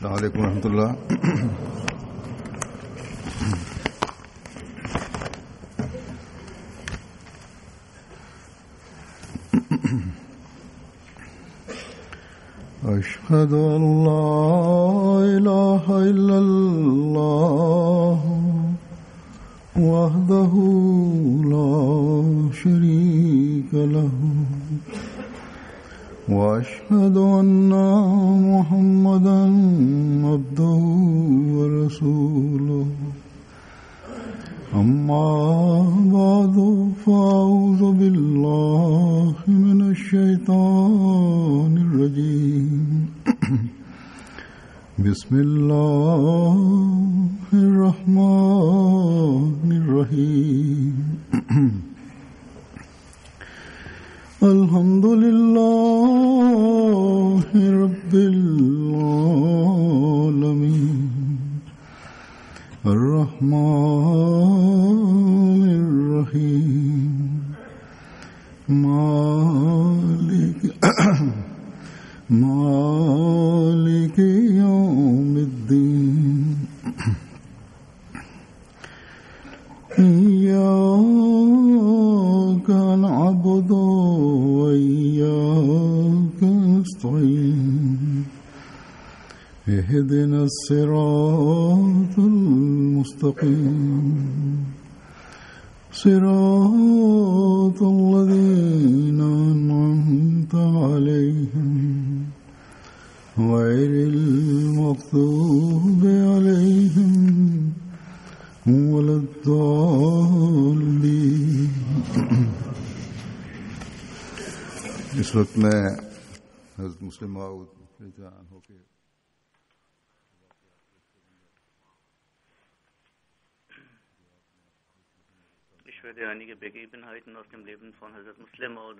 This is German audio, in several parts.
السلام عليكم ورحمة الله. أشهد أن لا إله إلا الله وحده لا شريك له وأشهد أن محمدًا عبده ورسوله أما بعد فأعوذ بالله من الشيطان الرجيم بسم الله الرحمن الرحيم الحمد لله رب العالمين الرحمن الرحيم مالك يوم الدين إياك نعبد وإياك نستعين اهدنا الصراط المستقيم صراط الذين أنعمت عليهم غير المغضوب عليهم ولا الضالين. इस वक्त मैं हज़रत मुस्लिम मऊद होके ich werde einige Begebenheiten aus dem Leben von Hazrat Muslim Maud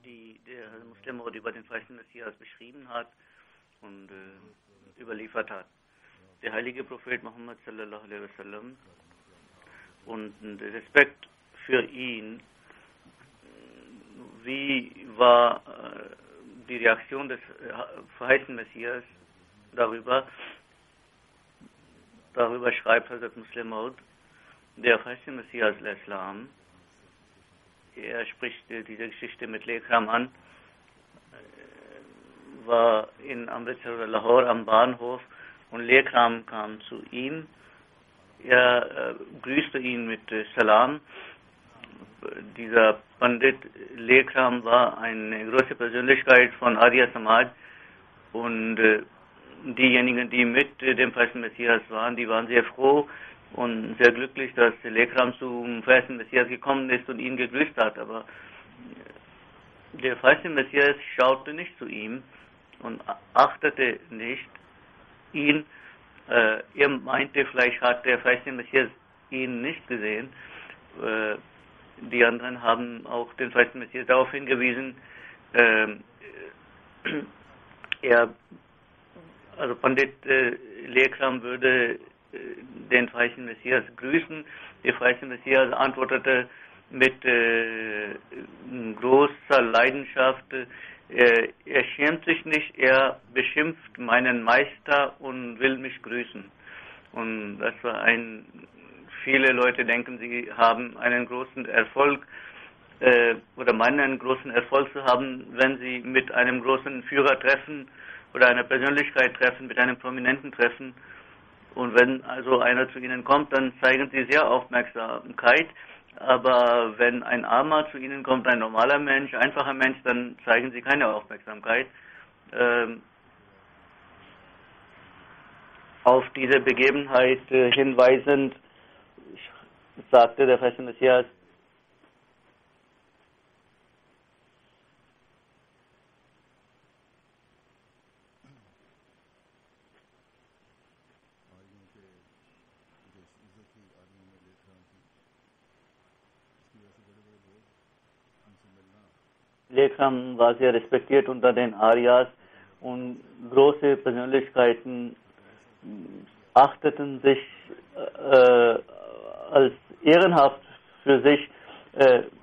die der Hazrat Muslim Maud über den verheißenen Messias beschrieben hat und überliefert hat. Der heilige Prophet Muhammad sallallahu alaihi wasallam und der Respekt für ihn, wie war die Reaktion des verheißenen Messias darüber schreibt Hazrat Muslim Maud, der verheißene Messias al-Islam, er spricht diese Geschichte mit Lekram an, war in Amritsar oder Lahore am Bahnhof und Lekram kam zu ihm. Er grüßte ihn mit Salam. Dieser Pandit Lekram war eine große Persönlichkeit von Arya Samaj und diejenigen, die mit dem verheißenen Messias waren, die waren sehr froh und sehr glücklich, dass Lekram zum verheißenen Messias gekommen ist und ihn gegrüßt hat. Aber der verheißene Messias schaute nicht zu ihm und achtete nicht ihn. Er meinte, vielleicht hat der verheißene Messias ihn nicht gesehen. Die anderen haben auch den verheißenen Messias darauf hingewiesen, also Pandit Lekram würde den verheißenen Messias grüßen. Der verheißene Messias antwortete mit großer Leidenschaft, er schämt sich nicht, er beschimpft meinen Meister und will mich grüßen. Und das war viele Leute denken, sie haben einen großen Erfolg oder meinen einen großen Erfolg zu haben, wenn sie mit einem großen Führer treffen oder einer Persönlichkeit treffen, mit einem Prominenten treffen. Und wenn also einer zu ihnen kommt, dann zeigen sie sehr Aufmerksamkeit. Aber wenn ein Armer zu ihnen kommt, ein normaler Mensch, einfacher Mensch, dann zeigen sie keine Aufmerksamkeit. Auf diese Begebenheit hinweisend sagte der verheißene Messias, Lekram war sehr respektiert unter den Aryas und große Persönlichkeiten achteten sich als ehrenhaft für sich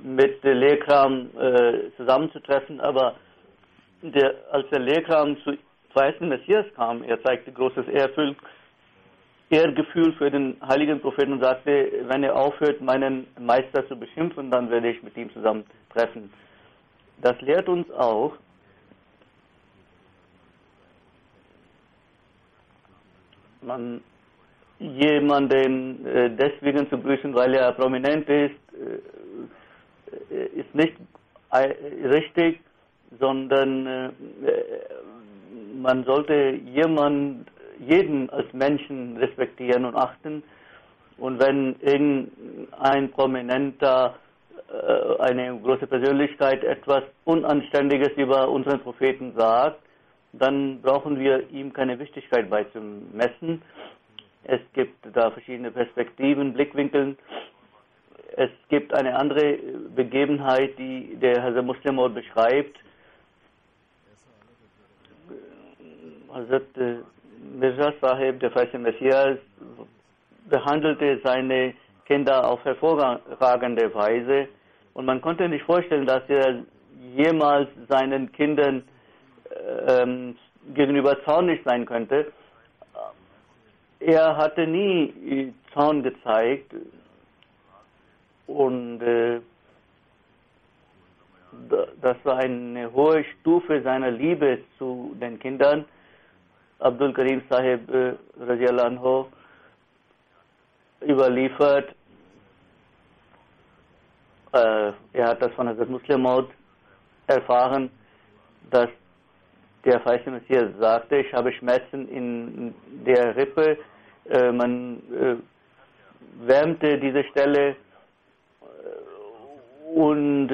mit Lekram zusammenzutreffen, aber als der Lehrkram zu verheißenen Messias kam, er zeigte großes Ehrgefühl für den heiligen Propheten und sagte, wenn er aufhört, meinen Meister zu beschimpfen, dann werde ich mit ihm zusammen treffen. Das lehrt uns auch, jemanden deswegen zu grüßen, weil er prominent ist, ist nicht richtig, sondern man sollte jeden als Menschen respektieren und achten. Und wenn irgendein Prominenter, eine große Persönlichkeit etwas Unanständiges über unseren Propheten sagt, dann brauchen wir ihm keine Wichtigkeit beizumessen. Es gibt da verschiedene Perspektiven, Blickwinkel. Es gibt eine andere Begebenheit, die der Hazrat Muslim Maud beschreibt. Hazrat Mirza Sahib, der verheißene Messias, behandelte seine Kinder auf hervorragende Weise und man konnte nicht vorstellen, dass er jemals seinen Kindern gegenüber zornig sein könnte. Er hatte nie Zorn gezeigt und das war eine hohe Stufe seiner Liebe zu den Kindern. Abdul Karim Sahib Radiallahu Anhu überliefert, er hat das von Hazrat Muslim Maud erfahren, dass der verheißene Messias sagte, ich habe Schmerzen in der Rippe, man wärmte diese Stelle und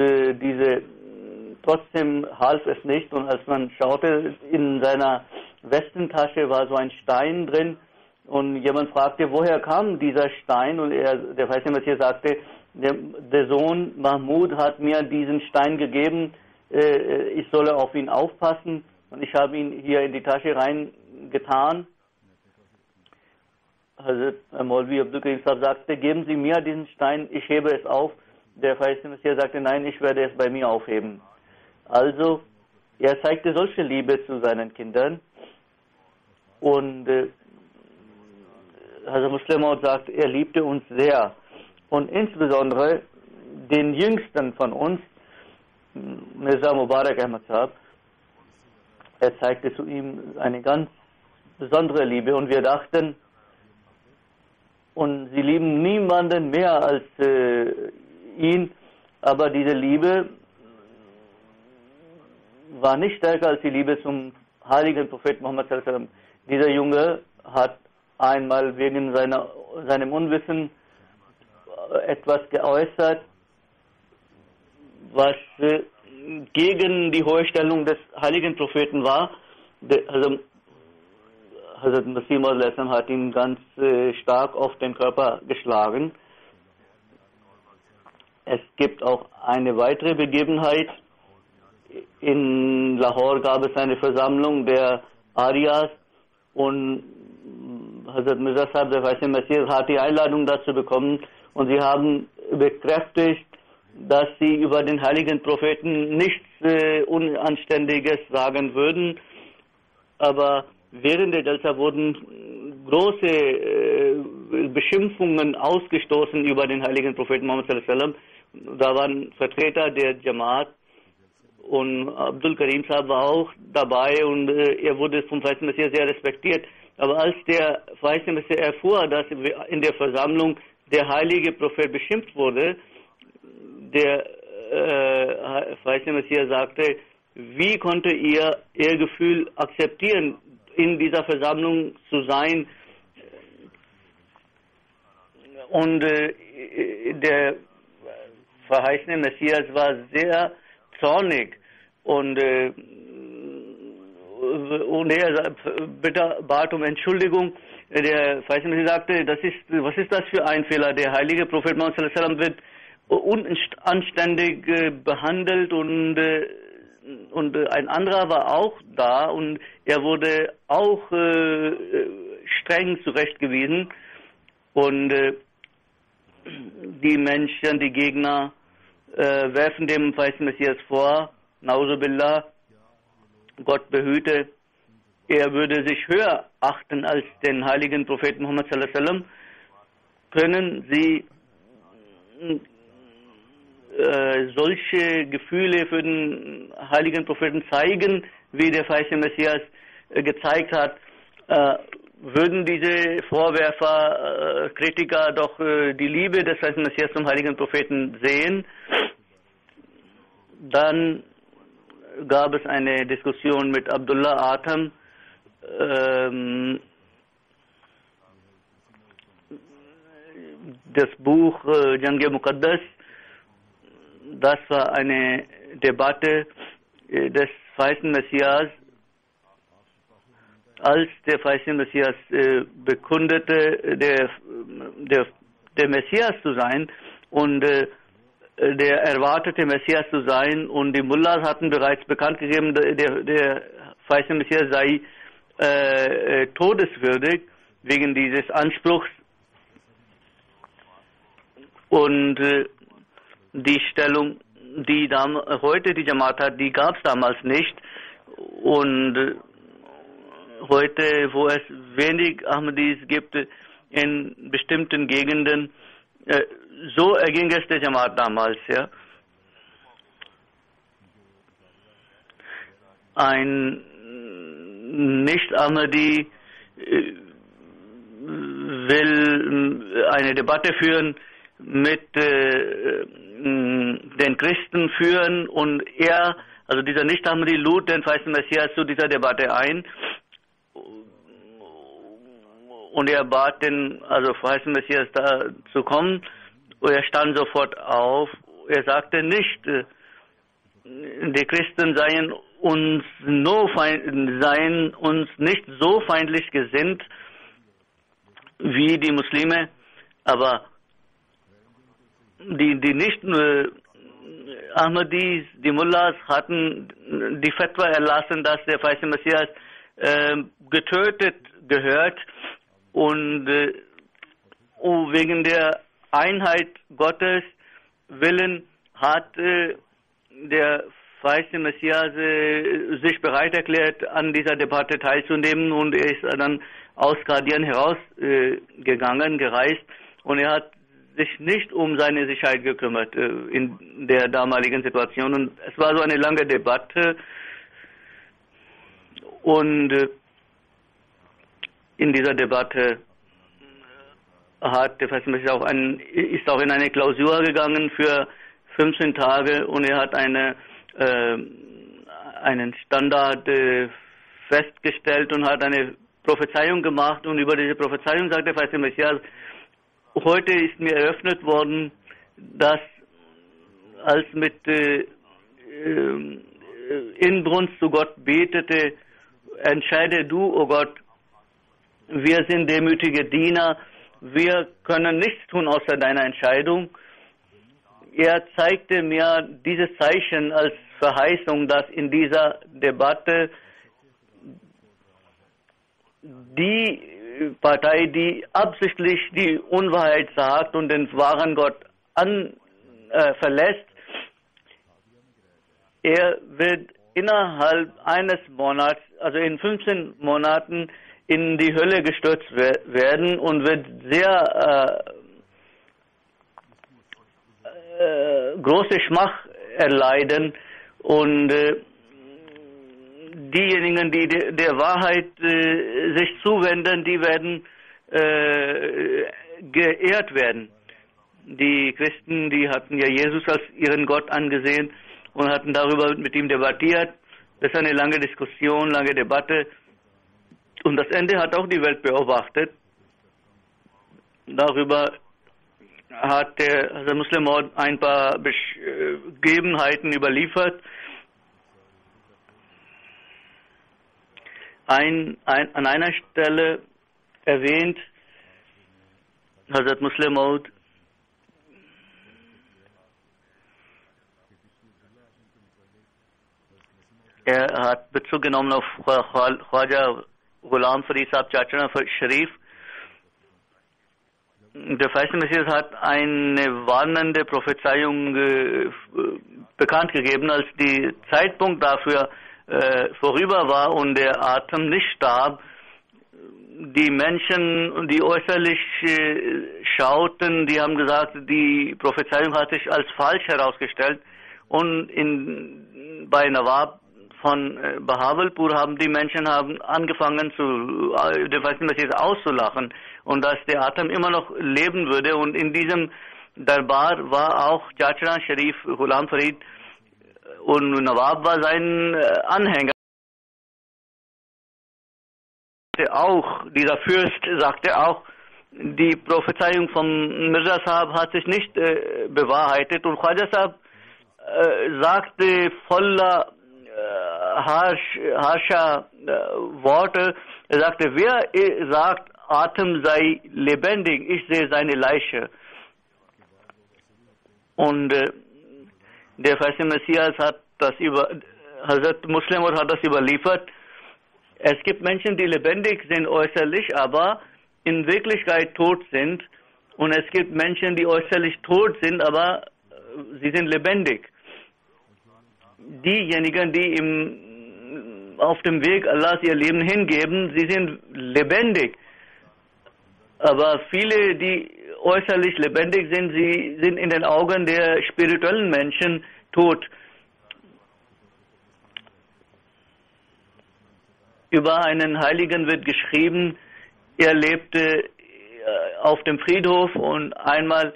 trotzdem half es nicht und als man schaute, in seiner Westentasche war so ein Stein drin und jemand fragte, woher kam dieser Stein und der verheißene Messias sagte, der Sohn Mahmud hat mir diesen Stein gegeben, ich solle auf ihn aufpassen und ich habe ihn hier in die Tasche reingetan. Hazrat Maulvi Abdul Karim Sahib sagte, geben Sie mir diesen Stein, ich hebe es auf. Der verheißene Messias sagte, nein, ich werde es bei mir aufheben. Also, er zeigte solche Liebe zu seinen Kindern und Hazrat Muslim Maud sagt, er liebte uns sehr und insbesondere den jüngsten von uns, Mirza Mubarak Ahmad Sahib, er zeigte zu ihm eine ganz besondere Liebe und wir dachten, und sie lieben niemanden mehr als ihn, aber diese Liebe war nicht stärker als die Liebe zum heiligen Propheten Muhammad sallallahu alaihi wasallam. Dieser Junge hat einmal wegen seinem Unwissen etwas geäußert, was gegen die hohe Stellung des heiligen Propheten war. Hazrat Masih Maud hat ihn ganz stark auf den Körper geschlagen. Es gibt auch eine weitere Begebenheit. In Lahore gab es eine Versammlung der Arias und Hazrat Mirza Sahib, der verheißene Messias, hat die Einladung dazu bekommen und sie haben bekräftigt, dass sie über den heiligen Propheten nichts Unanständiges sagen würden, aber während der Jalsa wurden große Beschimpfungen ausgestoßen über den heiligen Propheten Muhammad sallallahu alaihi wasallam. Da waren Vertreter der Jamaat und Abdul Karim Sahib war auch dabei und er wurde vom verheißenen Messias sehr respektiert. Aber als der verheißene Messias erfuhr, dass in der Versammlung der heilige Prophet beschimpft wurde, der verheißene Messias sagte, wie konnte ihr Gefühl akzeptieren, in dieser Versammlung zu sein? Und der verheißene Messias war sehr zornig und er bitte bat um Entschuldigung. Der verheißene Messias sagte, was ist das für ein Fehler? Der heilige Prophet Muhammad sallallahu alaihi wasallam wird unanständig behandelt und ein anderer war auch da und er wurde auch streng zurechtgewiesen und die Menschen, die Gegner werfen dem verheißenen Messias vor, Nauzubillah, Gott behüte, er würde sich höher achten als den heiligen Propheten Muhammad sallallahu alaihi wasallam. Können Sie solche Gefühle für den heiligen Propheten zeigen, wie der verheißene Messias gezeigt hat? Würden diese Vorwerfer, Kritiker doch die Liebe des verheißenen Messias zum heiligen Propheten sehen? Dann gab es eine Diskussion mit Abdullah Atam. Das Buch Jang-e Muqaddas, das war eine Debatte des verheißenen Messias, als der verheißene Messias bekundete, der Messias zu sein und der erwartete Messias zu sein, und die Mullahs hatten bereits bekannt gegeben, der verheißene Messias sei todeswürdig wegen dieses Anspruchs, und die Stellung, die heute die Jamaat hat, die gab es damals nicht, und heute, wo es wenig Ahmadis gibt in bestimmten Gegenden, so erging es der Jamaat damals, ja. Ein Nicht-Ahmadi will eine Debatte führen, mit den Christen führen, und also dieser Nicht-Ahmadi lud den verheißenen Messias zu dieser Debatte ein, und er bat den verheißenen Messias da zu kommen, und er stand sofort auf. Er sagte nicht, die Christen seien uns nicht so feindlich gesinnt wie die Muslime, aber die nicht Ahmadis, die Mullahs hatten die Fatwa erlassen, dass der verheißene Messias getötet gehört, und wegen der Einheit Gottes willen hat der verheißene Messias sich bereit erklärt, an dieser Debatte teilzunehmen, und er ist dann aus Qadian herausgegangen, gereist, und er hat sich nicht um seine Sicherheit gekümmert in der damaligen Situation. Und es war so eine lange Debatte, und in dieser Debatte hat der verheißene Messias ist auch in eine Klausur gegangen für 15 Tage, und er hat einen Standard festgestellt und hat eine Prophezeiung gemacht, und über diese Prophezeiung sagt der verheißene Messias: Heute ist mir eröffnet worden, dass als mit Inbrunst zu Gott betete, entscheide du, o Gott, wir sind demütige Diener, wir können nichts tun außer deiner Entscheidung. Er zeigte mir dieses Zeichen als Verheißung, dass in dieser Debatte die Partei, die absichtlich die Unwahrheit sagt und den wahren Gott verlässt, er wird innerhalb eines Monats, also in 15 Monaten, in die Hölle gestürzt werden und wird sehr große Schmach erleiden, und diejenigen, die der Wahrheit sich zuwenden, die werden geehrt werden. Die Christen, die hatten ja Jesus als ihren Gott angesehen und hatten darüber mit ihm debattiert. Das ist eine lange Diskussion, lange Debatte, und das Ende hat auch die Welt beobachtet. Darüber hat der Muslim Maud ein paar Begebenheiten überliefert. An einer Stelle erwähnt Hazrat Muslim Maud, er hat Bezug genommen auf Khwaja Ghulam Farid Sahib Chachana Sharif. Der verheißene Messias hat eine warnende Prophezeiung bekannt gegeben. Als der Zeitpunkt dafür vorüber war und der Atem nicht starb, die Menschen, die äußerlich schauten, die haben gesagt, die Prophezeiung hat sich als falsch herausgestellt. Und bei Nawab von Bahawalpur haben die Menschen angefangen auszulachen und dass der Atem immer noch leben würde. Und in diesem Darbar war auch Chachran Sharif Ghulam Farid und Nawab war sein Anhänger. Auch dieser Fürst sagte auch, die Prophezeiung von Mirza Sahab hat sich nicht bewahrheitet und Khwaja Sahab sagte voller harscher Worte, er sagte, wer sagt, Atem sei lebendig, ich sehe seine Leiche. Und der Feiste Messias hat das Hazrat Muslim hat das überliefert. Es gibt Menschen, die lebendig sind äußerlich, aber in Wirklichkeit tot sind. Und es gibt Menschen, die äußerlich tot sind, aber sie sind lebendig. Diejenigen, die auf dem Weg Allahs ihr Leben hingeben, sie sind lebendig. Aber viele, die äußerlich lebendig sind, sie sind in den Augen der spirituellen Menschen tot. Über einen Heiligen wird geschrieben, er lebte auf dem Friedhof und einmal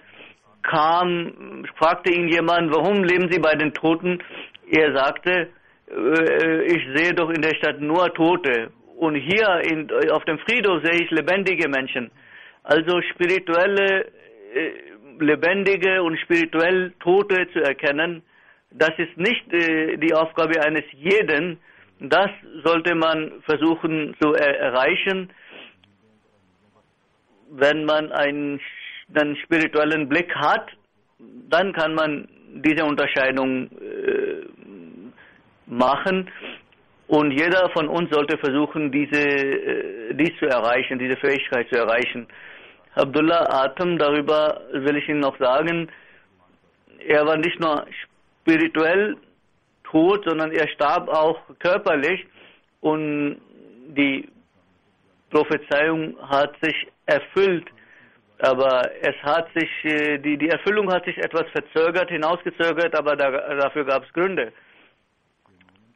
fragte ihn jemand, warum leben Sie bei den Toten? Er sagte, ich sehe doch in der Stadt nur Tote und hier auf dem Friedhof sehe ich lebendige Menschen. Also spirituelle, lebendige und spirituell Tote zu erkennen, das ist nicht die Aufgabe eines jeden. Das sollte man versuchen zu erreichen, wenn man einen spirituellen Blick hat, dann kann man diese Unterscheidung machen und jeder von uns sollte versuchen, dies zu erreichen, diese Fähigkeit zu erreichen. Abdullah Atem, darüber will ich Ihnen noch sagen, er war nicht nur spirituell tot, sondern er starb auch körperlich und die Prophezeiung hat sich erfüllt, aber es hat sich die Erfüllung hat sich etwas verzögert, hinausgezögert, aber dafür gab es Gründe.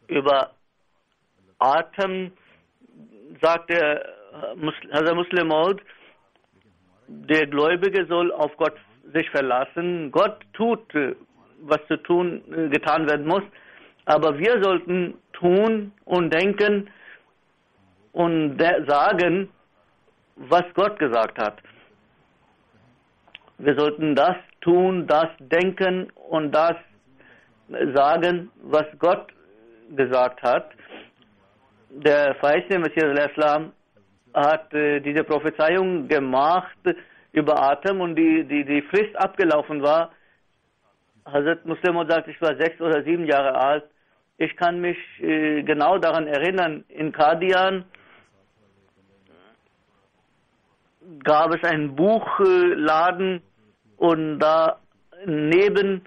Über Atem sagt der Hazrat Muslim Maud, der Gläubige soll auf Gott sich verlassen. Gott tut, was getan werden muss, aber wir sollten tun und denken und sagen, was Gott gesagt hat. Wir sollten das tun, das denken und das sagen, was Gott gesagt hat. Der Feiste Messias al-Islam hat diese Prophezeiung gemacht über Atem und die Frist abgelaufen war. Hazrat Muslim sagt, ich war 6 oder 7 Jahre alt. Ich kann mich genau daran erinnern, in Qadian gab es einen Buchladen und daneben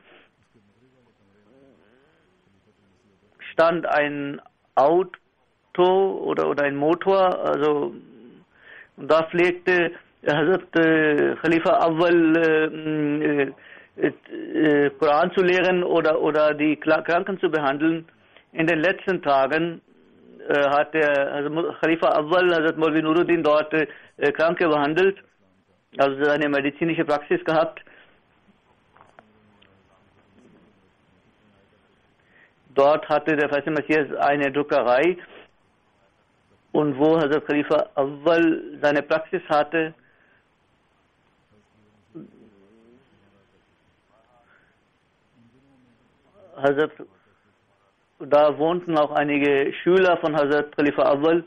stand ein Auto oder ein Motor, also da pflegte Hazrat Khalifa Awwal Koran zu lehren oder die Kranken zu behandeln. In den letzten Tagen hat der Khalifa Awwal, Hazrat Maulvi Nuruddin, dort Kranke behandelt, also seine medizinische Praxis gehabt. Dort hatte der Feiste Messias eine Druckerei und wo Hazrat Khalifa Awwal seine Praxis hatte, da wohnten auch einige Schüler von Hazrat Khalifa Awwal.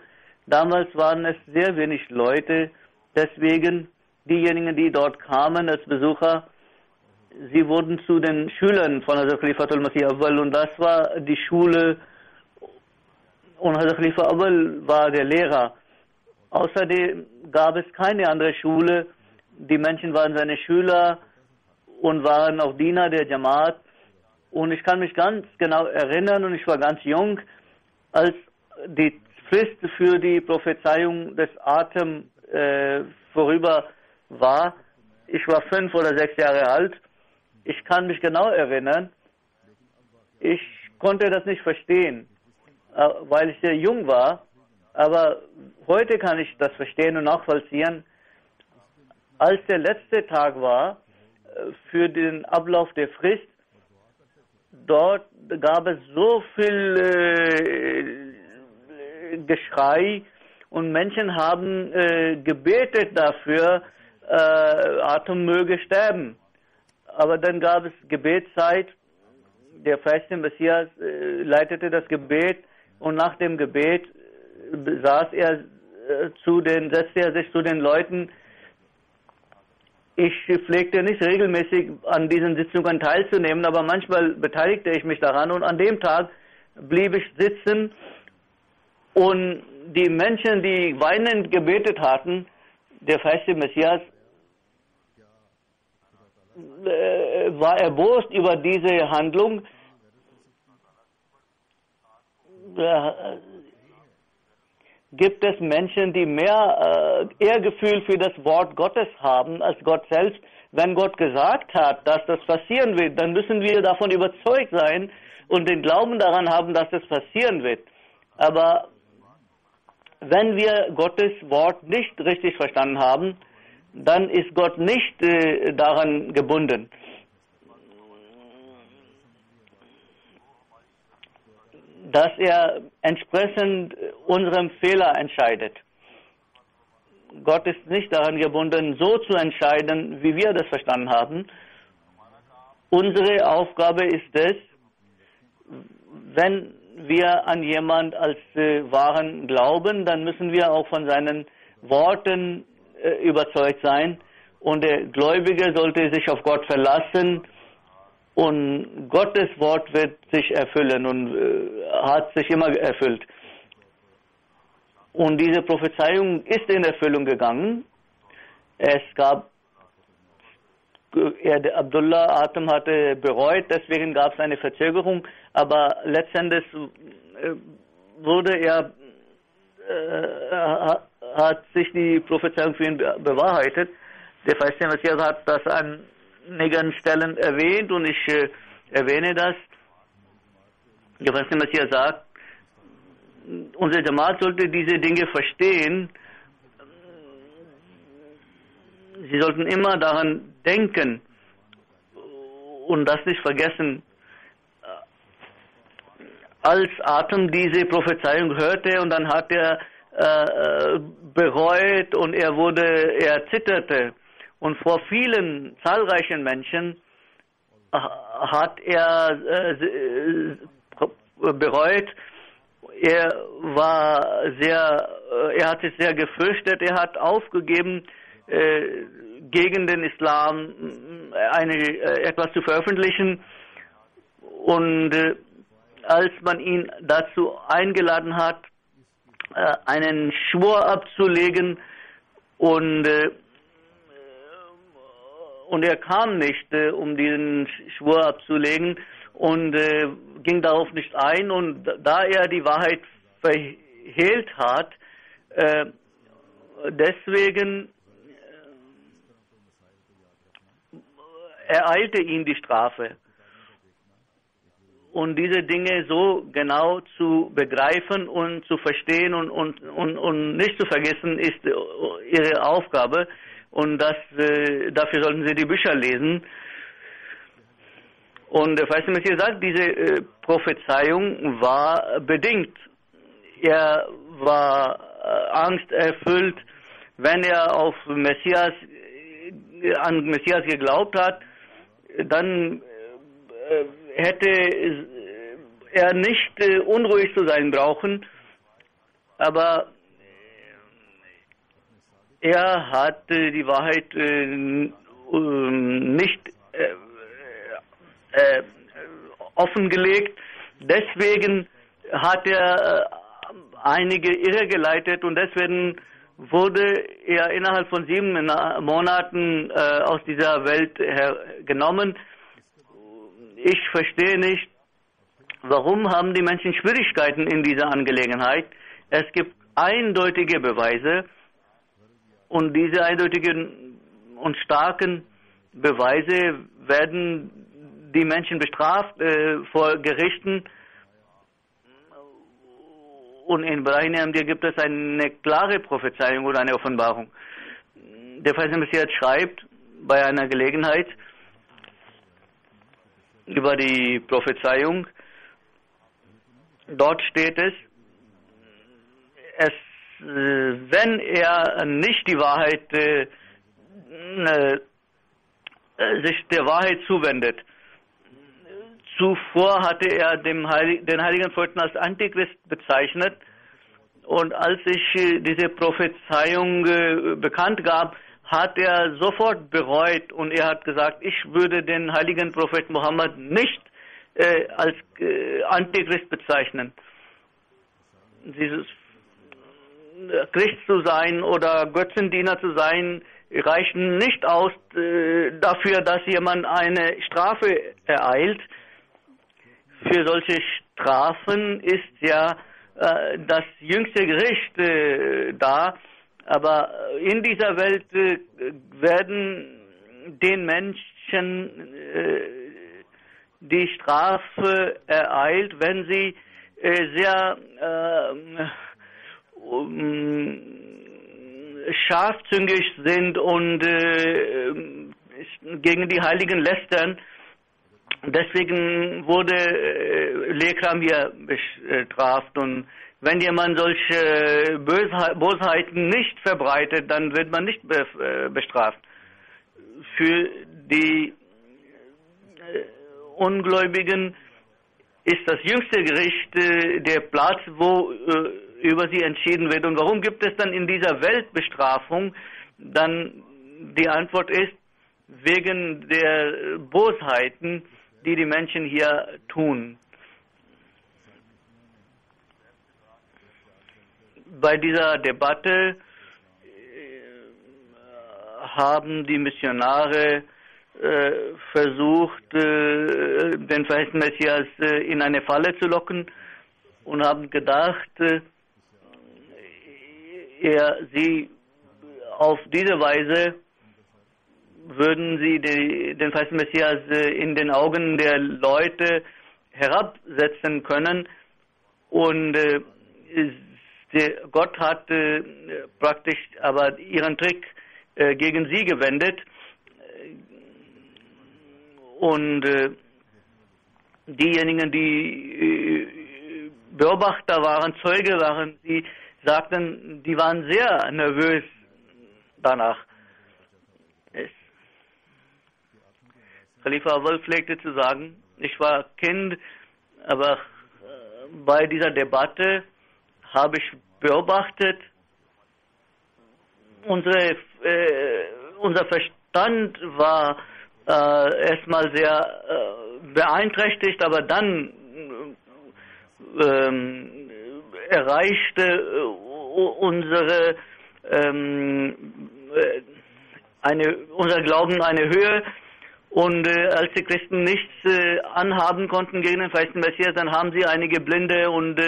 Damals waren es sehr wenig Leute, deswegen diejenigen, die dort kamen als Besucher, sie wurden zu den Schülern von Hazrat Khalifa al-Masih Awwal und das war die Schule und Hazrat Khalifa Awwal war der Lehrer. Außerdem gab es keine andere Schule, die Menschen waren seine Schüler und waren auch Diener der Jamaat. Und ich kann mich ganz genau erinnern, und ich war ganz jung, als die Frist für die Prophezeiung des Atem vorüber war. Ich war 5 oder 6 Jahre alt. Ich kann mich genau erinnern. Ich konnte das nicht verstehen, weil ich sehr jung war. Aber heute kann ich das verstehen und nachvollziehen. Als der letzte Tag war für den Ablauf der Frist, dort gab es so viel Geschrei und Menschen haben gebetet dafür, Atem möge sterben. Aber dann gab es Gebetszeit. Der verheißene Messias leitete das Gebet und nach dem Gebet setzte er sich zu den Leuten. Ich pflegte nicht regelmäßig an diesen Sitzungen teilzunehmen, aber manchmal beteiligte ich mich daran und an dem Tag blieb ich sitzen und die Menschen, die weinend gebetet hatten, der verheißene Messias war erbost über diese Handlung. Gibt es Menschen, die mehr Ehrgefühl für das Wort Gottes haben als Gott selbst? Wenn Gott gesagt hat, dass das passieren wird, dann müssen wir davon überzeugt sein und den Glauben daran haben, dass das passieren wird. Aber wenn wir Gottes Wort nicht richtig verstanden haben, dann ist Gott nicht daran gebunden. Dass er entsprechend unserem Fehler entscheidet. Gott ist nicht daran gebunden, so zu entscheiden, wie wir das verstanden haben. Unsere Aufgabe ist es, wenn wir an jemand als wahren glauben, dann müssen wir auch von seinen Worten überzeugt sein. Und der Gläubige sollte sich auf Gott verlassen. Und Gottes Wort wird sich erfüllen und hat sich immer erfüllt. Und diese Prophezeiung ist in Erfüllung gegangen. Es gab, Abdullah Atem hatte bereut, deswegen gab es eine Verzögerung, aber letztendlich wurde hat sich die Prophezeiung für ihn bewahrheitet. Der verheißene Messias hat das an einigen Stellen erwähnt und ich erwähne das. Der verheißene Messias sagt, unser Jamaat sollte diese Dinge verstehen. Sie sollten immer daran denken und das nicht vergessen. Als Atem diese Prophezeiung hörte und dann hat er bereut und er zitterte. Und vor vielen, zahlreichen Menschen hat er bereut. Er hat sich sehr gefürchtet. Er hat aufgegeben, gegen den Islam etwas zu veröffentlichen. Und als man ihn dazu eingeladen hat, einen Schwur abzulegen und er kam nicht, um diesen Schwur abzulegen und ging darauf nicht ein. Und da er die Wahrheit verhehlt hat, deswegen ereilte ihn die Strafe. Und diese Dinge so genau zu begreifen und zu verstehen und nicht zu vergessen, ist ihre Aufgabe. Und dafür sollten Sie die Bücher lesen. Und der verheißene Messias sagt, diese Prophezeiung war bedingt. Er war angsterfüllt, wenn er an Messias geglaubt hat, dann hätte er nicht unruhig zu sein brauchen, aber er hat die Wahrheit nicht offengelegt. Deswegen hat er einige irregeleitet und deswegen wurde er innerhalb von 7 Monaten aus dieser Welt genommen. Ich verstehe nicht, Warum haben die Menschen Schwierigkeiten in dieser Angelegenheit? Es gibt eindeutige Beweise und diese eindeutigen und starken Beweise werden die Menschen bestraft vor Gerichten. Und in Ibrahim gibt es eine klare Prophezeiung oder eine Offenbarung. Der Verse Messias schreibt bei einer Gelegenheit über die Prophezeiung. Dort steht es, wenn er nicht die Wahrheit sich der Wahrheit zuwendet. Zuvor hatte er den heiligen Propheten als Antichrist bezeichnet und als sich diese Prophezeiung bekannt gab, hat er sofort bereut und er hat gesagt, ich würde den heiligen Propheten Mohammed nicht als Antichrist bezeichnen. Dieses Christ zu sein oder Götzendiener zu sein, reichen nicht aus dafür, dass jemand eine Strafe ereilt. Für solche Strafen ist ja das jüngste Gericht da, aber in dieser Welt werden den Menschen die Strafe ereilt, wenn sie sehr scharfzüngig sind und gegen die Heiligen lästern. Deswegen wurde Lekram hier bestraft. Und wenn jemand solche Bosheiten nicht verbreitet, dann wird man nicht bestraft. Für die Ungläubigen ist das jüngste Gericht der Platz, wo über sie entschieden wird. Und warum gibt es dann in dieser Welt Bestrafung? Dann die Antwort ist, wegen der Bosheiten, die die Menschen hier tun. Bei dieser Debatte haben die Missionare versucht, den verheißenen Messias in eine Falle zu locken und haben gedacht, sie auf diese Weise würden sie den verheißenen Messias in den Augen der Leute herabsetzen können und Gott hat praktisch aber ihren Trick gegen sie gewendet und diejenigen, die Beobachter waren, Zeuge waren, die sagten, die waren sehr nervös danach. Khalifa Awal pflegte zu sagen, ich war Kind, aber bei dieser Debatte habe ich beobachtet, unser Verstand war erstmal sehr beeinträchtigt, unser Glauben eine Höhe. Und als die Christen nichts anhaben konnten gegen den verheißenen Messias, dann haben sie einige blinde und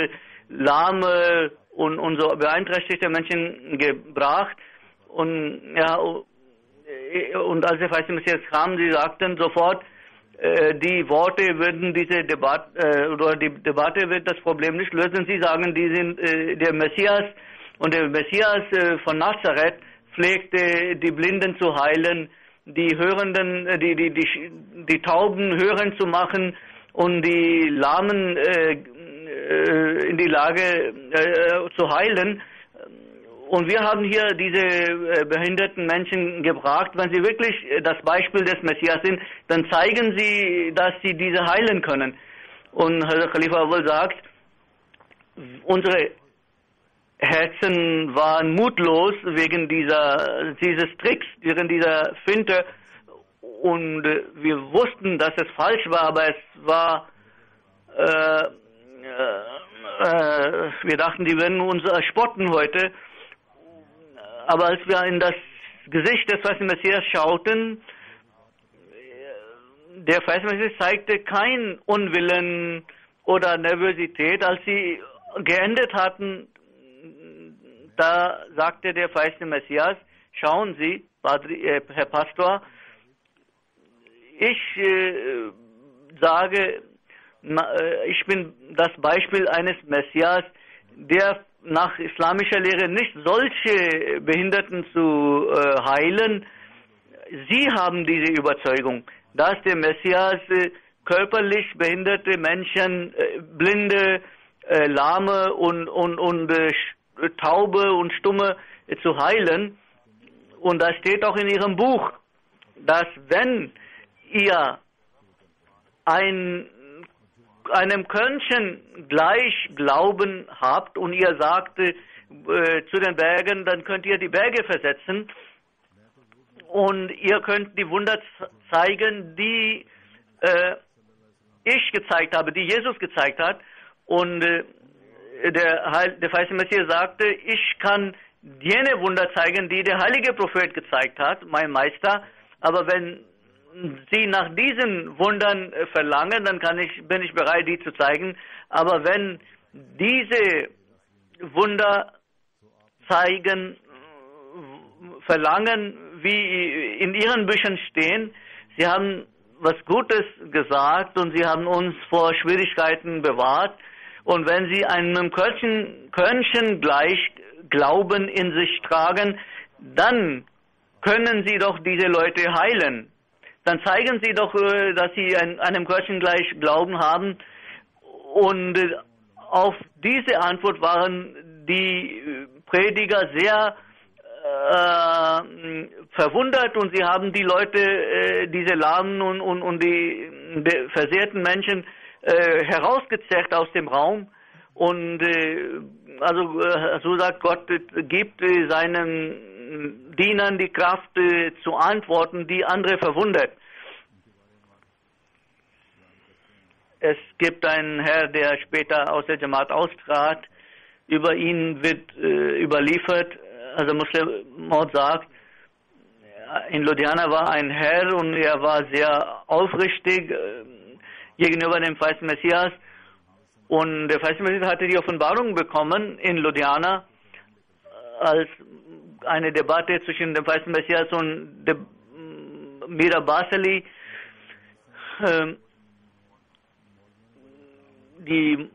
lahme und so beeinträchtigte Menschen gebracht. Und ja, und als der verheißene Messias kam, sie sagten sofort, die Worte würden diese Debatte oder die Debatte wird das Problem nicht lösen. Sie sagen, die sind der Messias und der Messias von Nazareth pflegte die Blinden zu heilen, die Hörenden, die Tauben hören zu machen und die Lahmen in die Lage zu heilen. Und wir haben hier diese behinderten Menschen gebracht. Wenn sie wirklich das Beispiel des Messias sind, dann zeigen sie, dass sie diese heilen können. Und Khalifa Awal sagt, unsere Herzen waren mutlos wegen dieses Tricks, wegen dieser Finte. Und wir wussten, dass es falsch war, aber es war, wir dachten, die werden uns spotten heute. Aber als wir in das Gesicht des verheißenen Messias schauten, der verheißene Messias zeigte keinen Unwillen oder Nervosität. Als sie geendet hatten, da sagte der verheißene Messias, schauen Sie, Herr Pastor, ich sage, ich bin das Beispiel eines Messias, der nach islamischer Lehre nicht solche Behinderten zu heilen. Sie haben diese Überzeugung, dass der Messias körperlich behinderte Menschen, Blinde, Lahme und Taube und Stumme zu heilen. Und das steht auch in Ihrem Buch, dass wenn ihr einem Körnchen gleich Glauben habt und ihr sagt zu den Bergen, dann könnt ihr die Berge versetzen und ihr könnt die Wunder zeigen, die ich gezeigt habe, die Jesus gezeigt hat. Und der verheißene Messias sagte, ich kann jene Wunder zeigen, die der heilige Prophet gezeigt hat, mein Meister, aber wenn Sie nach diesen Wundern verlangen, dann bin ich bereit, die zu zeigen. Aber wenn diese Wunder zeigen, verlangen, wie in Ihren Büchern stehen, Sie haben was Gutes gesagt und Sie haben uns vor Schwierigkeiten bewahrt. Und wenn Sie einem Körnchen gleich Glauben in sich tragen, dann können Sie doch diese Leute heilen. Dann zeigen Sie doch, dass Sie einem Körnchen gleich Glauben haben. Und auf diese Antwort waren die Prediger sehr verwundert und sie haben die Leute, diese Lahmen und die versehrten Menschen herausgezerrt aus dem Raum. Und so sagt Gott, gibt seinen Dienern die Kraft zu antworten, die andere verwundert. Es gibt einen Herr, der später aus der Jamaat austrat. Über ihn wird überliefert, also Muslim Maud sagt, in Ludhiana war ein Herr und er war sehr aufrichtig gegenüber dem verheißenen Messias. Und der verheißene Messias hatte die Offenbarung bekommen in Ludhiana, als eine Debatte zwischen dem verheißenen Messias und dem Mir Basali. Die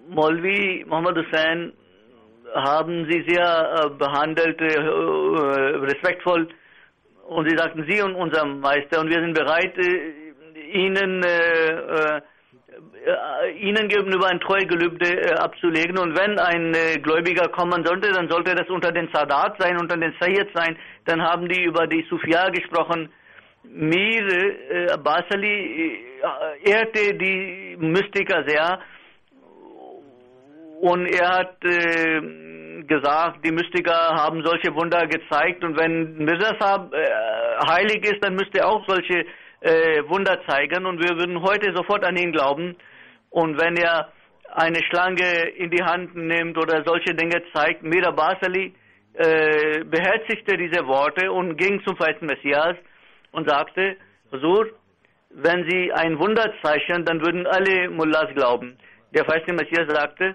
Maulvi Muhammad Hussain haben sie sehr behandelt, respektvoll, und sie sagten, Sie und unser Meister, und wir sind bereit, Ihnen gegenüber ein Treugelübde abzulegen, und wenn ein Gläubiger kommen sollte, dann sollte das unter den Sadat sein, unter den Sayyid sein. Dann haben die über die Sufia gesprochen. Mir Basali ehrte die Mystiker sehr, und er hat gesagt, die Mystiker haben solche Wunder gezeigt, und wenn Mirza Sahib heilig ist, dann müsste er auch solche Wunder zeigen, und wir würden heute sofort an ihn glauben. Und wenn er eine Schlange in die Hand nimmt oder solche Dinge zeigt, Mir Basali beherzigte diese Worte und ging zum verheißenen Messias und sagte, Huzur, wenn Sie ein Wunder zeichnen, dann würden alle Mullahs glauben. Der verheißene Messias sagte,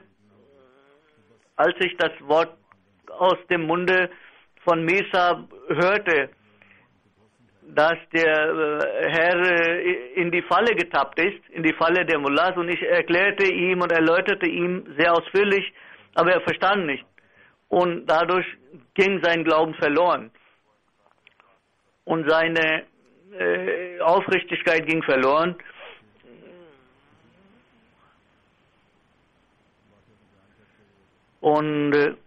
als ich das Wort aus dem Munde von Mir Sahib hörte, dass der Herr in die Falle getappt ist, in die Falle der Mullahs, und ich erklärte ihm und erläuterte ihm sehr ausführlich, aber er verstand nicht. Und dadurch ging sein Glauben verloren. Und seine Aufrichtigkeit ging verloren. Und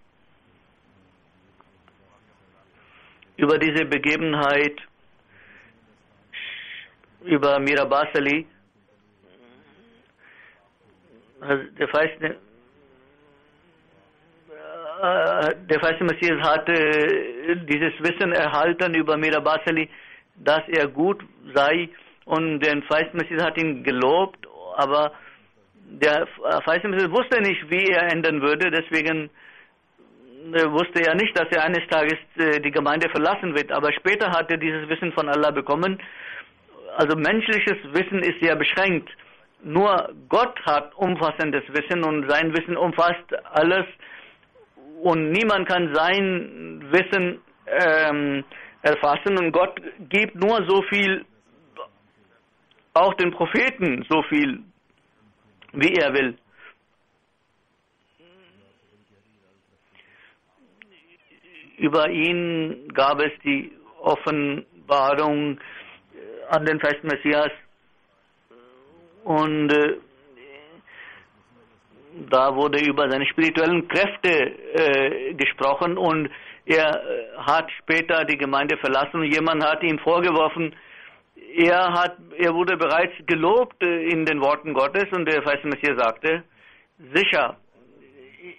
über diese Begebenheit, über Mir Basali, der verheißene Messias hatte dieses Wissen erhalten über Mir Basali, dass er gut sei, und der verheißene Messias hat ihn gelobt, aber der verheißene Messias wusste nicht, wie er enden würde, deswegen wusste er nicht, dass er eines Tages die Gemeinde verlassen wird, aber später hat er dieses Wissen von Allah bekommen. Also menschliches Wissen ist sehr beschränkt, nur Gott hat umfassendes Wissen und sein Wissen umfasst alles und niemand kann sein Wissen erfassen und Gott gibt nur so viel, auch den Propheten so viel, wie er will. Über ihn gab es die Offenbarung an den festen Messias und da wurde über seine spirituellen Kräfte gesprochen und er hat später die Gemeinde verlassen und jemand hat ihm vorgeworfen, er wurde bereits gelobt in den Worten Gottes und der feiste Messias sagte, sicher,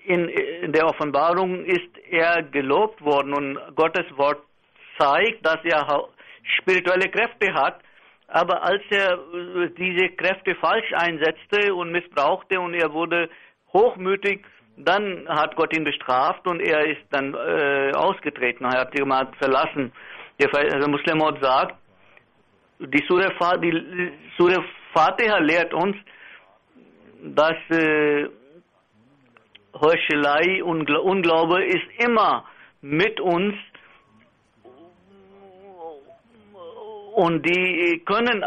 in der Offenbarung ist er gelobt worden und Gottes Wort zeigt, dass er spirituelle Kräfte hat, aber als er diese Kräfte falsch einsetzte und missbrauchte und er wurde hochmütig, dann hat Gott ihn bestraft und er ist dann ausgetreten, er hat die Gemeinde verlassen. Der Muslim sagt, die Surah Fatiha lehrt uns, dass Heuchelei und Unglaube ist immer mit uns und die können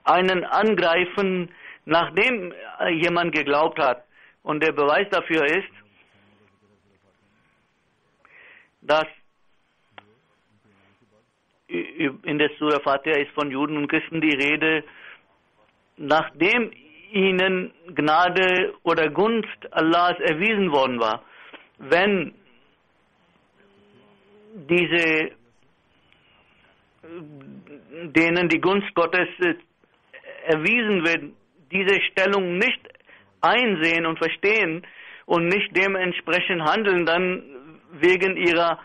einen angreifen, nachdem jemand geglaubt hat. Und der Beweis dafür ist, dass in der Surah Fatiha ist von Juden und Christen die Rede, nachdem ihnen Gnade oder Gunst Allahs erwiesen worden war. Wenn denen die Gunst Gottes erwiesen wird, diese Stellung nicht einsehen und verstehen und nicht dementsprechend handeln, dann wegen ihres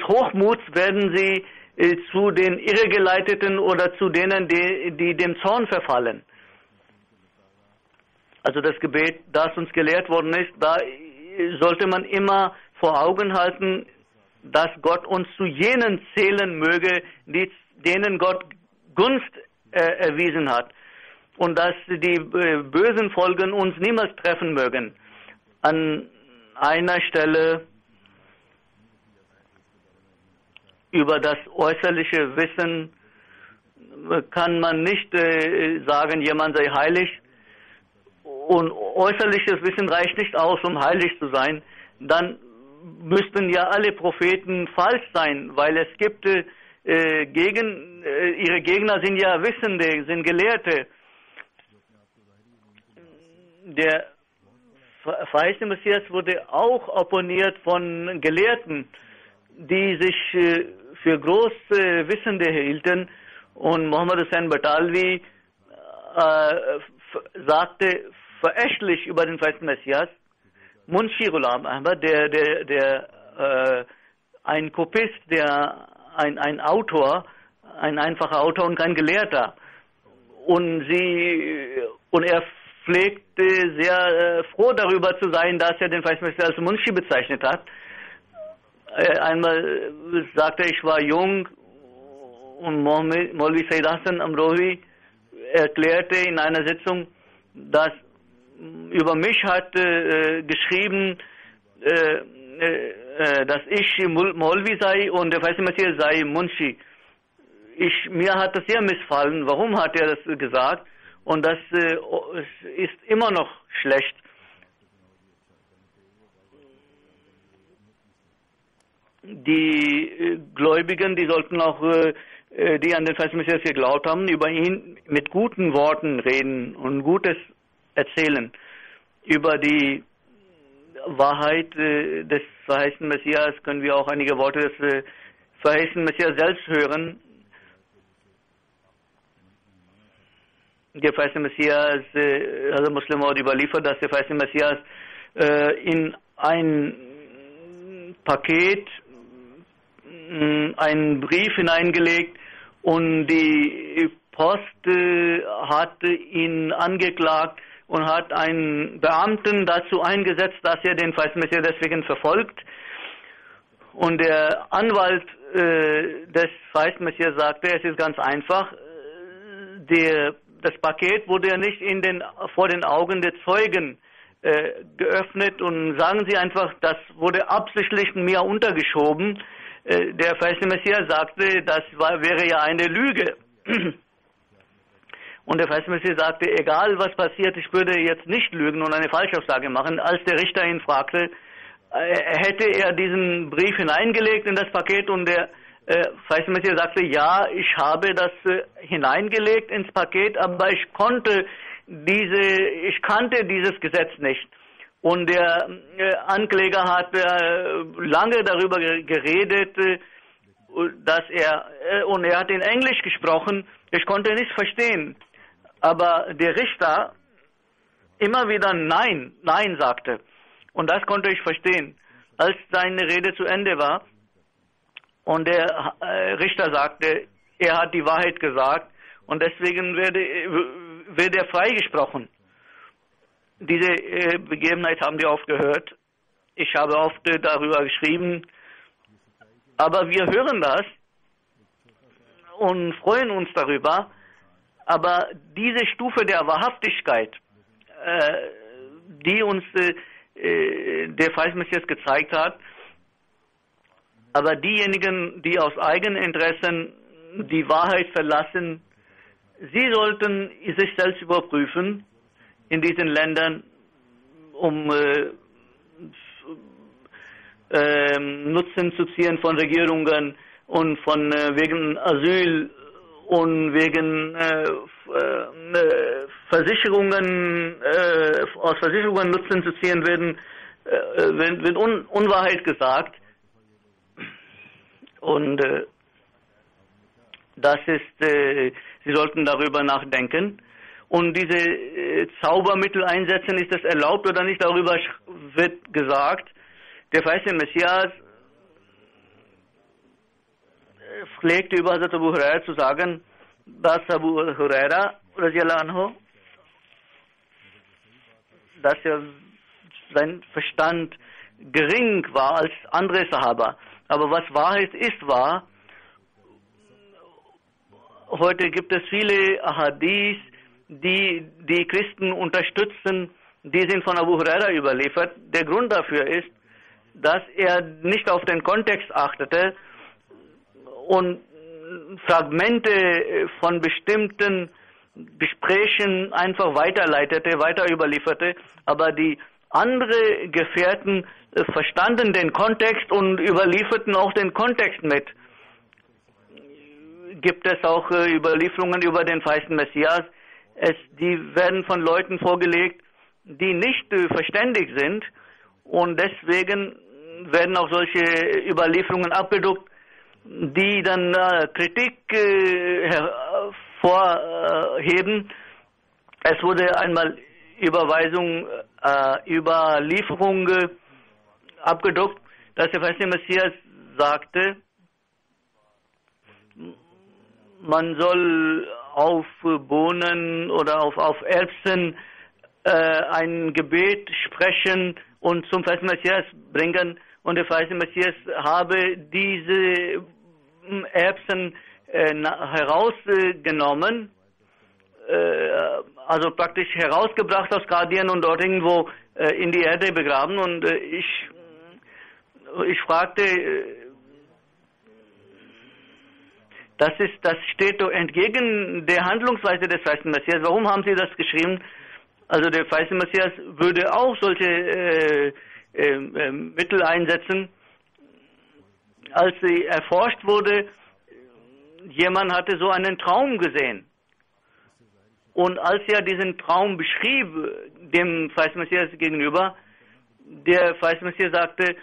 Hochmuts werden sie zu den Irregeleiteten oder zu denen, die dem Zorn verfallen. Also das Gebet, das uns gelehrt worden ist, da sollte man immer vor Augen halten, dass Gott uns zu jenen zählen möge, denen Gott Gunst erwiesen hat und dass die bösen Folgen uns niemals treffen mögen. An einer Stelle über das äußerliche Wissen kann man nicht sagen, jemand sei heilig. Und äußerliches Wissen reicht nicht aus, um heilig zu sein. Dann müssten ja alle Propheten falsch sein, weil es gibt ihre Gegner sind ja Wissende, sind Gelehrte. Der verheißene Messias wurde auch opponiert von Gelehrten, die sich für große Wissende hielten. Und Muhammad Hussain Batalvi sagte verächtlich über den verheißenen Messias, Munshi Ghulam Ahmad, ein Kopist, ein Autor, ein einfacher Autor und kein Gelehrter. Und er pflegte sehr froh darüber zu sein, dass er den verheißenen Messias als Munshi bezeichnet hat. Einmal sagte er, ich war jung und Maulvi Sayyid Hassan Amrohi erklärte in einer Sitzung, dass über mich hat geschrieben, dass ich Maulvi sei und der verheißene Messias sei Munshi. Mir hat das sehr missfallen. Warum hat er das gesagt? Und das ist immer noch schlecht. Die Gläubigen, die sollten auch, die an den verheißenen Messias geglaubt haben, über ihn mit guten Worten reden und Gutes erzählen. Über die Wahrheit des verheißenen Messias können wir auch einige Worte des verheißenen Messias selbst hören. Der verheißene Messias, also Muslim Maud überliefert, dass der verheißene Messias in ein Paket einen Brief hineingelegt und die Post hat ihn angeklagt und hat einen Beamten dazu eingesetzt, dass er den verheißenen Messias deswegen verfolgt. Und der Anwalt des Feisten Messias sagte, es ist ganz einfach, das Paket wurde ja nicht vor den Augen der Zeugen geöffnet und sagen Sie einfach, das wurde absichtlich mir untergeschoben. Der Feiste Messias sagte, das wäre ja eine Lüge. Und der Feiste Messias sagte, egal was passiert, ich würde jetzt nicht lügen und eine Falschaussage machen. Als der Richter ihn fragte, hätte er diesen Brief hineingelegt in das Paket, und der Feiste Messias sagte, ja, ich habe das hineingelegt ins Paket, aber ich kannte dieses Gesetz nicht. Und der Ankläger hat lange darüber geredet, dass er hat in Englisch gesprochen, ich konnte nichts verstehen. Aber der Richter immer wieder Nein, Nein sagte. Und das konnte ich verstehen. Als seine Rede zu Ende war und der Richter sagte, er hat die Wahrheit gesagt und deswegen wird er freigesprochen. Diese Begebenheit haben wir oft gehört. Ich habe oft darüber geschrieben. Aber wir hören das und freuen uns darüber. Aber diese Stufe der Wahrhaftigkeit, die uns der Feiste Messias gezeigt hat, aber diejenigen, die aus Eigeninteressen die Wahrheit verlassen, sie sollten sich selbst überprüfen in diesen Ländern, um Nutzen zu ziehen von Regierungen und von wegen Asyl und wegen Versicherungen, aus Versicherungen Nutzen zu ziehen, wird Unwahrheit gesagt. Und das ist, Sie sollten darüber nachdenken. Und diese Zaubermittel einsetzen, ist das erlaubt oder nicht, darüber wird gesagt. Der Feiste Messias pflegte über Hazrat Abu Huraira zu sagen, dass Abu Huraira, dass er sein Verstand gering war als andere Sahaba. Aber was Wahrheit ist, war, heute gibt es viele Ahadith, die die Christen unterstützen, die sind von Abu Huraira überliefert. Der Grund dafür ist, dass er nicht auf den Kontext achtete und Fragmente von bestimmten Gesprächen einfach weiterleitete, weiter überlieferte, aber die andere Gefährten verstanden den Kontext und überlieferten auch den Kontext mit. Gibt es auch Überlieferungen über den Feisten Messias? Die werden von Leuten vorgelegt, die nicht verständig sind, und deswegen werden auch solche Überlieferungen abgedruckt, die dann Kritik hervorheben. Es wurde einmal Überlieferung abgedruckt, dass der Feiste Messias sagte, man soll auf Bohnen oder auf Erbsen ein Gebet sprechen und zum Feisten Messias bringen, und der Feiste Messias habe diese Erbsen herausgenommen, also praktisch herausgebracht aus Qadien und dort irgendwo in die Erde begraben. Und ich fragte, das steht doch entgegen der Handlungsweise des Feisten Messias. Warum haben Sie das geschrieben? Also der Feiste Messias würde auch solche Mittel einsetzen. Als sie erforscht wurde, jemand hatte so einen Traum gesehen. Und als er diesen Traum beschrieb, dem Feiste Messias gegenüber, der Feiste Messias sagte,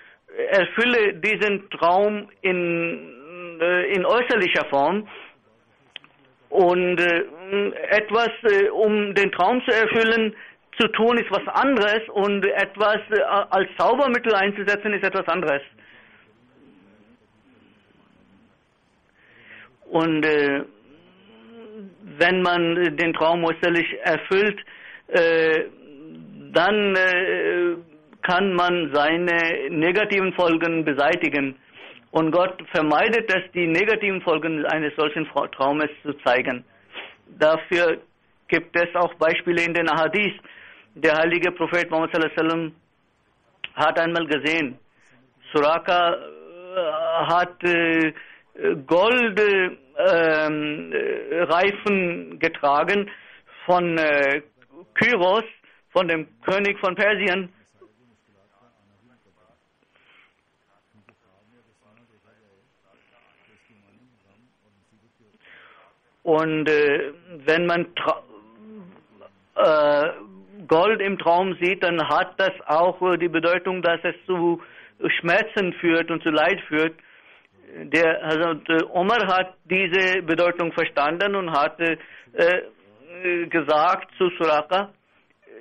erfülle diesen Traum in äußerlicher Form, und etwas, um den Traum zu erfüllen, zu tun, ist was anderes, und etwas als Zaubermittel einzusetzen, ist etwas anderes. Und wenn man den Traum äußerlich erfüllt, dann kann man seine negativen Folgen beseitigen. Und Gott vermeidet es, die negativen Folgen eines solchen Traumes zu zeigen. Dafür gibt es auch Beispiele in den Ahadith. Der heilige Prophet Muhammad sallallahu alaihi wasallam hat einmal gesehen, Suraka hat Goldreifen getragen von Kyros, von dem König von Persien. Und wenn man Gold im Traum sieht, dann hat das auch die Bedeutung, dass es zu Schmerzen führt und zu Leid führt. Der Hazrat Umar hat diese Bedeutung verstanden und hat gesagt zu Suraka,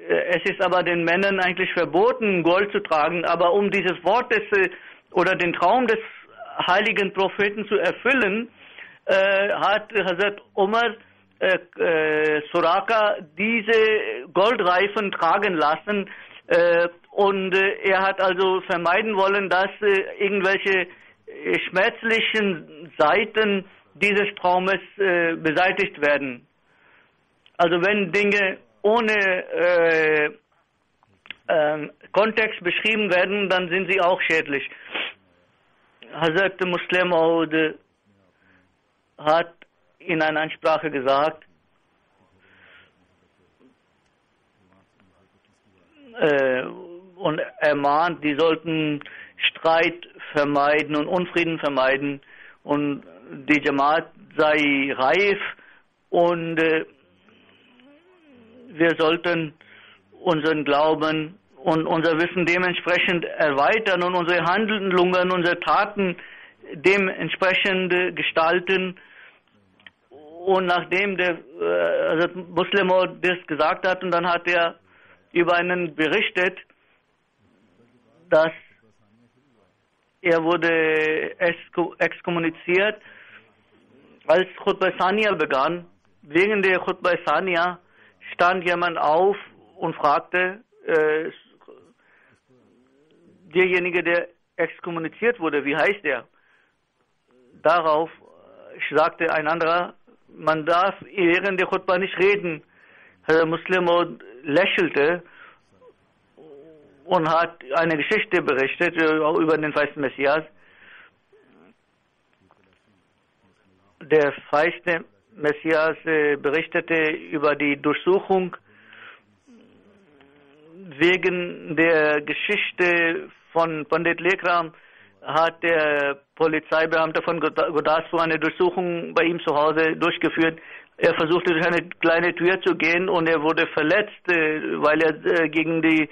es ist aber den Männern eigentlich verboten, Gold zu tragen, aber um dieses Wort oder den Traum des heiligen Propheten zu erfüllen, hat Hazrat Umar Suraka diese Goldreifen tragen lassen und er hat also vermeiden wollen, dass irgendwelche schmerzlichen Seiten dieses Traumes beseitigt werden. Also wenn Dinge ohne Kontext beschrieben werden, dann sind sie auch schädlich. Hazrat Musleh Maud hat in einer Ansprache gesagt, und ermahnt, die sollten Streit vermeiden und Unfrieden vermeiden und die Jamaat sei reif und wir sollten unseren Glauben und unser Wissen dementsprechend erweitern und unsere Handlungen, unsere Taten dementsprechend gestalten. Und nachdem der Musleh Maud das gesagt hat, und dann hat er über einen berichtet, dass er wurde exkommuniziert, als Khutbah Thaniya begann. Wegen der Khutbah Thaniya stand jemand auf und fragte, derjenige, der exkommuniziert wurde, wie heißt er? Darauf sagte ein anderer, man darf während der Khutbah nicht reden. Herr Musleh Maud lächelte und hat eine Geschichte berichtet über den feisten Messias. Der feiste Messias berichtete über die Durchsuchung wegen der Geschichte von Pandit Lekram. Hat der Polizeibeamte von Gurdaspur eine Durchsuchung bei ihm zu Hause durchgeführt. Er versuchte durch eine kleine Tür zu gehen und er wurde verletzt, weil er gegen die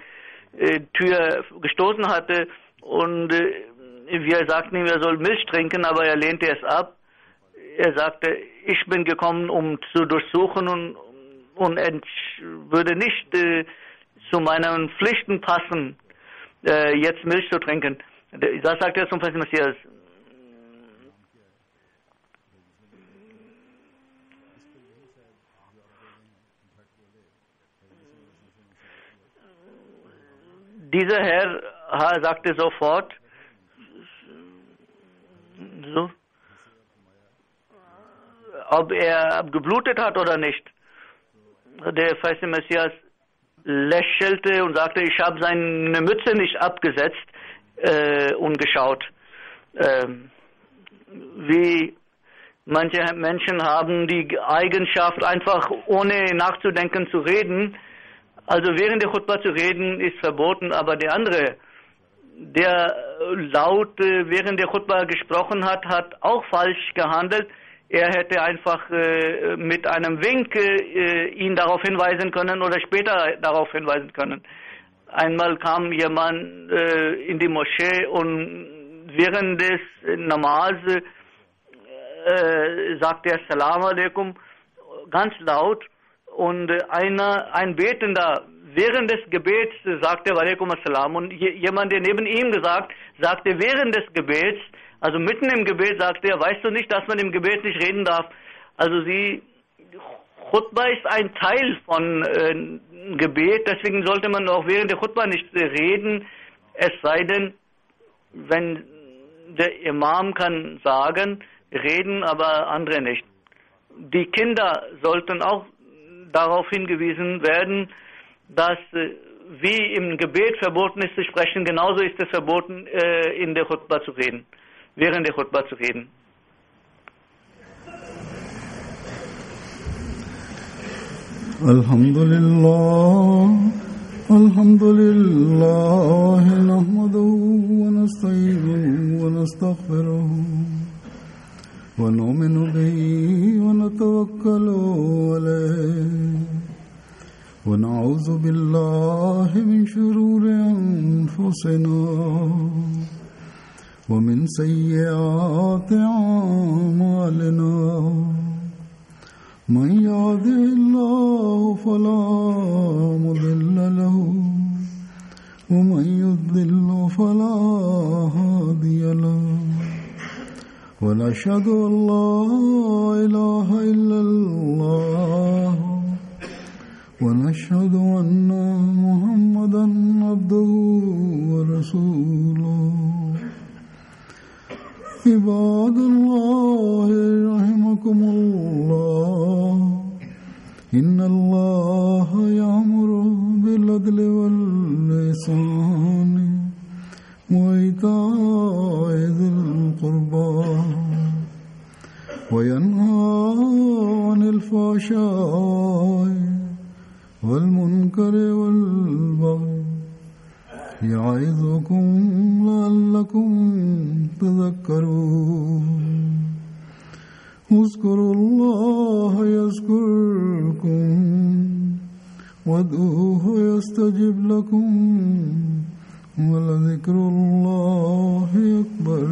Tür gestoßen hatte. Und wir sagten ihm, er soll Milch trinken, aber er lehnte es ab. Er sagte, ich bin gekommen, um zu durchsuchen und es würde nicht zu meinen Pflichten passen, jetzt Milch zu trinken. Das sagte er zum feisten Messias. Dieser Herr sagte sofort, so, ob er geblutet hat oder nicht. Der feiste Messias lächelte und sagte, ich habe seine Mütze nicht abgesetzt und geschaut. Wie manche Menschen haben die Eigenschaft, einfach ohne nachzudenken zu reden. Also während der Khutbah zu reden ist verboten, aber der andere, der laut während der Khutbah gesprochen hat, hat auch falsch gehandelt. Er hätte einfach mit einem Wink ihn darauf hinweisen können oder später darauf hinweisen können. Einmal kam jemand in die Moschee und während des Namaz sagte er Salam alaikum ganz laut und ein Betender während des Gebets sagte Walaikum Assalam und jemand, der neben ihm sagte während des Gebets, also mitten im Gebet sagte er, weißt du nicht, dass man im Gebet nicht reden darf? Also Khutbah ist ein Teil von Gebet, deswegen sollte man auch während der Khutbah nicht reden, es sei denn, wenn der Imam kann sagen, reden, aber andere nicht. Die Kinder sollten auch darauf hingewiesen werden, dass wie im Gebet verboten ist zu sprechen, genauso ist es verboten, in der Khutbah zu reden, während der Khutbah zu reden. Alhamdulillah, nahmaduhu wa nasta'inuhu wa nastaghfiruhu wa nu'minu bihi wa natawakkalu alayhi wa na'udhu billahi min shururi anfusina wa min sayyiati a'malina. من يهده الله فلا مضل له ومن يضلل فلا هادي له ونشهد أن لا إله إلا الله ونشهد أن محمدا عبده ورسوله. عباد الله رحمكم الله إن الله يأمر بالعدل والإحسان وإيتاء ذي القربى وينهى عن الفحشاء والمنكر والبغي يعظكم لعلكم تذكرون. اذكروا الله يذكركم وادعوه يستجب لكم ولذكر الله أكبر.